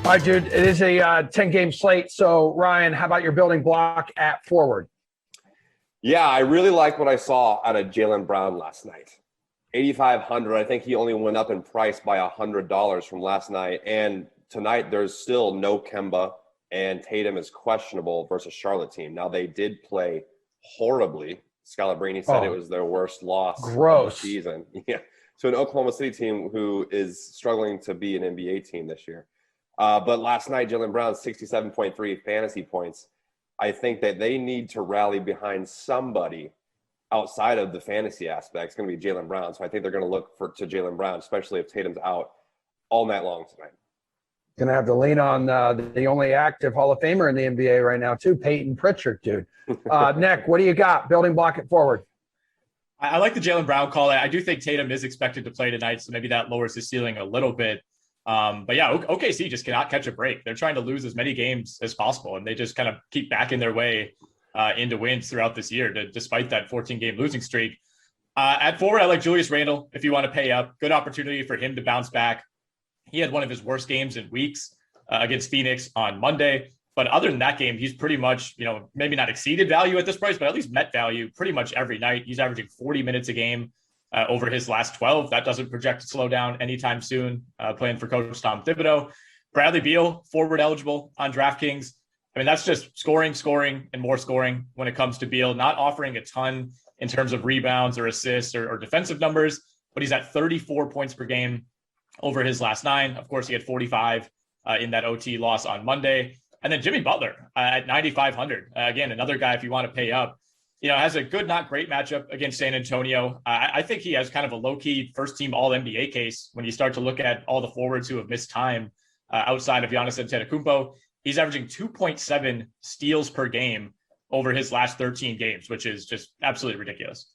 All right, dude, it is a 10-game slate. So, Ryan, how about your building block at forward? Yeah, I really like what I saw out of Jaylen Brown last night. 8,500. I think he only went up in price by $100 from last night. And tonight, there's still no Kemba, and Tatum is questionable versus Charlotte team. Now, they did play horribly. Scalabrine said it was their worst loss of the season. Yeah. To an Oklahoma City team who is struggling to be an NBA team this year. But last night, Jaylen Brown, 67.3 fantasy points. I think that they need to rally behind somebody outside of the fantasy aspect. It's going to be Jaylen Brown. So I think they're going to look to Jaylen Brown, especially if Tatum's out all night long tonight. Going to have to lean on the only active Hall of Famer in the NBA right now, too, Peyton Pritchard, dude. Nick, what do you got? Building block it forward. I like the Jaylen Brown call. I do think Tatum is expected to play tonight, so maybe that lowers his ceiling a little bit. But yeah, OKC just cannot catch a break. They're trying to lose as many games as possible, and they just kind of keep backing their way into wins throughout this year, despite that 14-game losing streak. At forward, I like Julius Randle if you want to pay up. Good opportunity for him to bounce back. He had one of his worst games in weeks against Phoenix on Monday. But other than that game, he's pretty much, maybe not exceeded value at this price, but at least met value pretty much every night. He's averaging 40 minutes a game over his last 12. That doesn't project to slow down anytime soon, playing for Coach Tom Thibodeau. Bradley Beal, forward eligible on DraftKings. I mean, that's just scoring, and more scoring when it comes to Beal, not offering a ton in terms of rebounds or assists or defensive numbers, but he's at 34 points per game over his last 9. Of course, he had 45 in that OT loss on Monday. And then Jimmy Butler at 9,500. Again, another guy, if you want to pay up, has a good, not great matchup against San Antonio. I think he has kind of a low-key first-team All-NBA case when you start to look at all the forwards who have missed time outside of Giannis Antetokounmpo. He's averaging 2.7 steals per game over his last 13 games, which is just absolutely ridiculous.